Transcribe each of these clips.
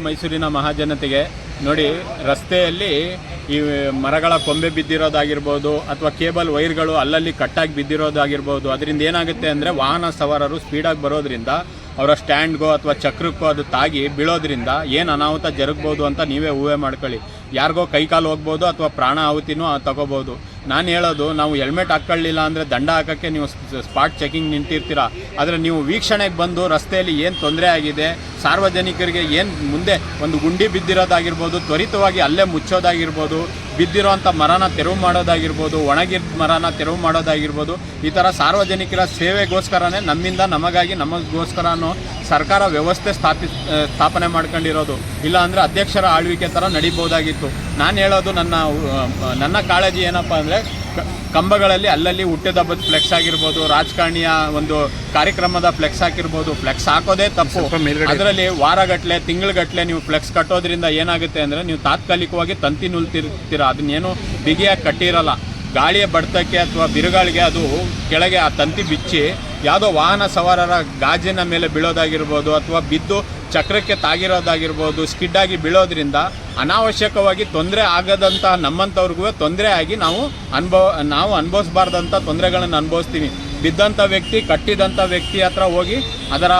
ಮೈಸೂರಿನ ಮಹಾಜನತೆಗೆ ನೋಡಿ, ರಸ್ತೆಯಲ್ಲಿ ಈ ಮರಗಳ ಕೊಂಬೆ ಬಿದ್ದಿರೋದಾಗಿರ್ಬೋದು ಅಥವಾ ಕೇಬಲ್ ವೈರ್ಗಳು ಅಲ್ಲಲ್ಲಿ ಕಟ್ಟಾಗಿ ಬಿದ್ದಿರೋದಾಗಿರ್ಬೋದು, ಅದರಿಂದ ಏನಾಗುತ್ತೆ ಅಂದರೆ ವಾಹನ ಸವಾರರು ಸ್ಪೀಡಾಗಿ ಬರೋದ್ರಿಂದ ಅವರ ಸ್ಟ್ಯಾಂಡ್ಗೋ ಅಥವಾ ಚಕ್ರಕ್ಕೋ ಅದು ತಾಗಿ ಬೀಳೋದ್ರಿಂದ ಏನು ಅನಾಹುತ ಜರುಗ್ಬೋದು ಅಂತ ನೀವೇ ಊಹೆ ಮಾಡ್ಕೊಳ್ಳಿ. ಯಾರಿಗೋ ಕೈಕಾಲು ಹೋಗ್ಬೋದು ಅಥವಾ ಪ್ರಾಣ ಆಹುತಿನೂ ತಗೋಬೋದು. ನಾನು ಹೇಳೋದು, ನಾವು ಹೆಲ್ಮೆಟ್ ಹಾಕ್ಕೊಳ್ಳಿಲ್ಲ ಅಂದರೆ ದಂಡ ಹಾಕೋಕ್ಕೆ ನೀವು ಸ್ಪಾಟ್ ಚೆಕಿಂಗ್ ನಿಂತಿರ್ತೀರ. ಆದರೆ ನೀವು ವೀಕ್ಷಣೆಗೆ ಬಂದು ರಸ್ತೆಯಲ್ಲಿ ಏನು ತೊಂದರೆ ಆಗಿದೆ, ಸಾರ್ವಜನಿಕರಿಗೆ ಏನು ಮುಂದೆ ಒಂದು ಗುಂಡಿ ಬಿದ್ದಿರೋದಾಗಿರ್ಬೋದು, ತ್ವರಿತವಾಗಿ ಅಲ್ಲೇ ಮುಚ್ಚೋದಾಗಿರ್ಬೋದು, ಬಿದ್ದಿರೋಂಥ ಮರನ ತೆರವು ಮಾಡೋದಾಗಿರ್ಬೋದು, ಒಣಗಿದ ಮರನ ತೆರವು ಮಾಡೋದಾಗಿರ್ಬೋದು, ಈ ಥರ ಸಾರ್ವಜನಿಕರ ಸೇವೆಗೋಸ್ಕರನೇ ನಮ್ಮಿಂದ ನಮಗಾಗಿ ನಮಗೋಸ್ಕರನೂ ಸರ್ಕಾರ ವ್ಯವಸ್ಥೆ ಸ್ಥಾಪನೆ ಮಾಡ್ಕೊಂಡಿರೋದು. ಇಲ್ಲ ಅಂದರೆ ಅಧ್ಯಕ್ಷರ ಆಳ್ವಿಕೆ ಥರ ನಡಿಬೋದಾಗಿತ್ತು. ನಾನು ಹೇಳೋದು, ನನ್ನ ಕಾಳಜಿ ಏನಪ್ಪ ಅಂದರೆ, ಕಂಬಗಳಲ್ಲಿ ಅಲ್ಲಲ್ಲಿ ಹುಟ್ಟಿದಬ್ಬದ ಫ್ಲೆಕ್ಸ್ ಆಗಿರ್ಬೋದು, ರಾಜಕಾರಣಿಯ ಒಂದು ಕಾರ್ಯಕ್ರಮದ ಫ್ಲೆಕ್ಸ್ ಹಾಕಿರ್ಬೋದು. ಫ್ಲೆಕ್ಸ್ ಹಾಕೋದೇ ತಪ್ಪು. ಅದರಲ್ಲಿ ವಾರಗಟ್ಟಲೆ ತಿಂಗಳಗಟ್ಟಲೆ ನೀವು ಫ್ಲೆಕ್ಸ್ ಕಟ್ಟೋದ್ರಿಂದ ಏನಾಗುತ್ತೆ ಅಂದರೆ, ನೀವು ತಾತ್ಕಾಲಿಕವಾಗಿ ತಂತಿ ನುಲ್ತಿರ್ತೀರ. ಅದನ್ನೇನು ಬಿಗಿಯಾಗಿ ಕಟ್ಟಿರಲ್ಲ. ಗಾಳಿಯ ಬಡ್ತಕ್ಕೆ ಅಥವಾ ಬಿರುಗಾಳಿಗೆ ಅದು ಕೆಳಗೆ ಆ ತಂತಿ ಬಿಚ್ಚಿ ಯಾವುದೋ ವಾಹನ ಸವಾರರ ಗಾಜಿನ ಮೇಲೆ ಬೀಳೋದಾಗಿರ್ಬೋದು ಅಥವಾ ಬಿದ್ದು ಚಕ್ರಕ್ಕೆ ತಾಗಿರೋದಾಗಿರ್ಬೋದು, ಸ್ಕಿಡ್ಡಾಗಿ ಬೀಳೋದ್ರಿಂದ ಅನಾವಶ್ಯಕವಾಗಿ ತೊಂದರೆ ಆಗದಂಥ ನಮ್ಮಂಥವ್ರಿಗೂ ತೊಂದರೆ ಆಗಿ ನಾವು ಅನುಭವಿಸ್ಬಾರ್ದಂಥ ತೊಂದರೆಗಳನ್ನು ಅನುಭವಿಸ್ತೀವಿ. ಬಿದ್ದಂಥ ವ್ಯಕ್ತಿ, ಕಟ್ಟಿದಂಥ ವ್ಯಕ್ತಿ ಹತ್ರ ಹೋಗಿ ಅದರ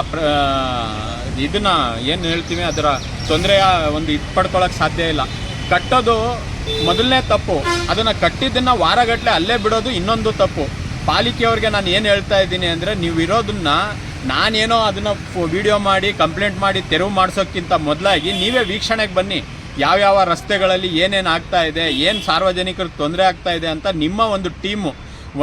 ಇದನ್ನು ಏನು ಹೇಳ್ತೀವಿ, ಅದರ ತೊಂದರೆಯ ಒಂದು ಪಡ್ಕೊಳ್ಳೋಕ್ಕೆ ಸಾಧ್ಯ ಇಲ್ಲ. ಕಟ್ಟೋದು ಮೊದಲನೇ ತಪ್ಪು. ಅದನ್ನು ಕಟ್ಟಿದ್ದನ್ನು ವಾರಗಟ್ಟಲೆ ಅಲ್ಲೇ ಬಿಡೋದು ಇನ್ನೊಂದು ತಪ್ಪು. ಪಾಲಿಕೆಯವ್ರಿಗೆ ನಾನು ಏನು ಹೇಳ್ತಾ ಇದ್ದೀನಿ ಅಂದರೆ, ನೀವು ಇರೋದನ್ನು ನಾನೇನೋ ಅದನ್ನು ವಿಡಿಯೋ ಮಾಡಿ ಕಂಪ್ಲೇಂಟ್ ಮಾಡಿ ತೆರವು ಮಾಡಿಸೋಕ್ಕಿಂತ ಮೊದಲಾಗಿ ನೀವೇ ವೀಕ್ಷಣೆಗೆ ಬನ್ನಿ. ಯಾವ್ಯಾವ ರಸ್ತೆಗಳಲ್ಲಿ ಏನೇನು ಆಗ್ತಾ ಇದೆ, ಏನು ಸಾರ್ವಜನಿಕರಿಗೆ ತೊಂದರೆ ಆಗ್ತಾ ಇದೆ ಅಂತ ನಿಮ್ಮ ಒಂದು ಟೀಮು,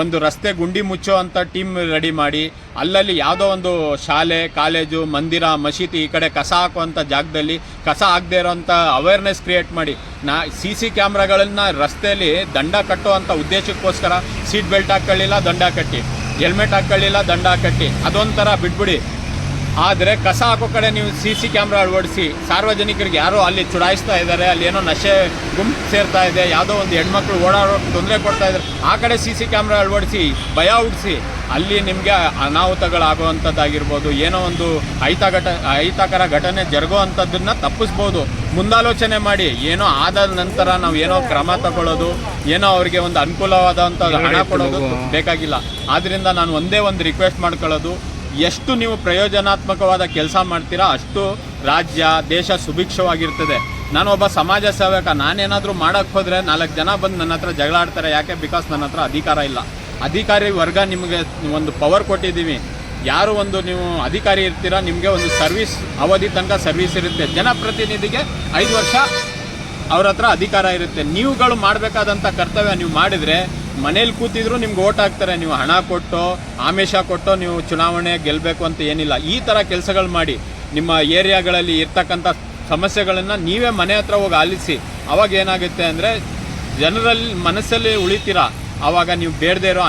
ಒಂದು ರಸ್ತೆ ಗುಂಡಿ ಮುಚ್ಚೋ ಅಂಥ ಟೀಮ್ ರೆಡಿ ಮಾಡಿ, ಅಲ್ಲಲ್ಲಿ ಯಾವುದೋ ಒಂದು ಶಾಲೆ, ಕಾಲೇಜು, ಮಂದಿರ, ಮಸೀದಿ ಈ ಕಡೆ ಕಸ ಹಾಕುವಂಥ ಜಾಗದಲ್ಲಿ ಕಸ ಆಗದೇ ಇರೋವಂಥ ಅವೇರ್ನೆಸ್ ಕ್ರಿಯೇಟ್ ಮಾಡಿ. CC ಕ್ಯಾಮ್ರಾಗಳನ್ನ ರಸ್ತೆಯಲ್ಲಿ ದಂಡ ಕಟ್ಟುವಂಥ ಉದ್ದೇಶಕ್ಕೋಸ್ಕರ ಸೀಟ್ ಬೆಲ್ಟ್ ಹಾಕ್ಕೊಳ್ಳಿಲ್ಲ ದಂಡ ಕಟ್ಟಿ, ಹೆಲ್ಮೆಟ್ ಹಾಕ್ಕೊಳ್ಳಿಲ್ಲ ದಂಡ ಕಟ್ಟಿ, ಅದೊಂಥರ ಬಿಟ್ಬಿಡಿ. ಆದರೆ ಕಸ ಹಾಕೋ ಕಡೆ ನೀವು CC ಕ್ಯಾಮ್ರಾ ಅಳವಡಿಸಿ, ಸಾರ್ವಜನಿಕರಿಗೆ ಯಾರೋ ಅಲ್ಲಿ ಚುಡಾಯಿಸ್ತಾ ಇದ್ದಾರೆ, ಅಲ್ಲಿ ಏನೋ ನಶೆ ಗುಂಪು ಸೇರ್ತಾ ಇದೆ, ಯಾವುದೋ ಒಂದು ಹೆಣ್ಮಕ್ಳು ಓಡಾಡೋಕ್ಕೆ ತೊಂದರೆ ಕೊಡ್ತಾ ಇದ್ದಾರೆ, ಆ ಕಡೆ CC ಕ್ಯಾಮ್ರಾ ಅಳವಡಿಸಿ ಭಯ ಹುಟ್ಟಿಸಿ, ಅಲ್ಲಿ ನಿಮಗೆ ಅನಾಹುತಗಳಾಗುವಂಥದ್ದಾಗಿರ್ಬೋದು, ಏನೋ ಒಂದು ಅಹಿತಕರ ಘಟನೆ ಜರುಗೋ ಅಂಥದ್ದನ್ನು ತಪ್ಪಿಸ್ಬೋದು. ಮುಂದಾಲೋಚನೆ ಮಾಡಿ. ಏನೋ ಆದ ನಂತರ ನಾವು ಏನೋ ಕ್ರಮ ತಗೊಳ್ಳೋದು, ಏನೋ ಅವರಿಗೆ ಒಂದು ಅನುಕೂಲವಾದಂಥ ಹಣ ಕೊಡೋದು ಬೇಕಾಗಿಲ್ಲ. ಆದ್ದರಿಂದ ನಾನು ಒಂದೇ ಒಂದು ರಿಕ್ವೆಸ್ಟ್ ಮಾಡ್ಕೊಳ್ಳೋದು, ಎಷ್ಟು ನೀವು ಪ್ರಯೋಜನಾತ್ಮಕವಾದ ಕೆಲಸ ಮಾಡ್ತೀರಾ ಅಷ್ಟು ರಾಜ್ಯ, ದೇಶ ಸುಭಿಕ್ಷವಾಗಿರ್ತದೆ. ನಾನೊಬ್ಬ ಸಮಾಜ ಸೇವಕ. ನಾನೇನಾದರೂ ಮಾಡೋಕ್ಕೆ ಹೋದರೆ 4 ಜನ ಬಂದು ನನ್ನ ಹತ್ರ ಜಗಳ ಆಡ್ತಾರೆ. ಯಾಕೆ? ಬಿಕಾಸ್ ನನ್ನ ಹತ್ರ ಅಧಿಕಾರ ಇಲ್ಲ. ಅಧಿಕಾರಿ ವರ್ಗ ನಿಮಗೆ ಒಂದು ಪವರ್ ಕೊಟ್ಟಿದ್ದೀವಿ. ಯಾರು ಒಂದು ನೀವು ಅಧಿಕಾರಿ ಇರ್ತೀರಾ, ನಿಮಗೆ ಒಂದು ಸರ್ವಿಸ್ ಅವಧಿ ತನಕ ಸರ್ವಿಸ್ ಇರುತ್ತೆ. ಜನಪ್ರತಿನಿಧಿಗೆ 5 ವರ್ಷ ಅವ್ರ ಹತ್ರ ಅಧಿಕಾರ ಇರುತ್ತೆ. ನೀವುಗಳು ಮಾಡಬೇಕಾದಂಥ ಕರ್ತವ್ಯ ನೀವು ಮಾಡಿದರೆ, ಮನೇಲಿ ಕೂತಿದ್ರು ನಿಮ್ಗೆ ಓಟ್ ಹಾಕ್ತಾರೆ. ನೀವು ಹಣ ಕೊಟ್ಟು, ಆಮಿಷ ಕೊಟ್ಟು ನೀವು ಚುನಾವಣೆ ಗೆಲ್ಲಬೇಕು ಅಂತ ಏನಿಲ್ಲ. ಈ ಥರ ಕೆಲಸಗಳು ಮಾಡಿ. ನಿಮ್ಮ ಏರಿಯಾಗಳಲ್ಲಿ ಇರ್ತಕ್ಕಂಥ ಸಮಸ್ಯೆಗಳನ್ನು ನೀವೇ ಮನೆ ಹತ್ರ ಹೋಗಿ ಆಲಿಸಿ. ಅವಾಗ ಏನಾಗುತ್ತೆ ಅಂದರೆ, ಜನರಲ್ಲಿ ಮನಸ್ಸಲ್ಲಿ ಉಳಿತೀರಾ. ಆವಾಗ ನೀವು ಬೇಡದೇ ಇರೋ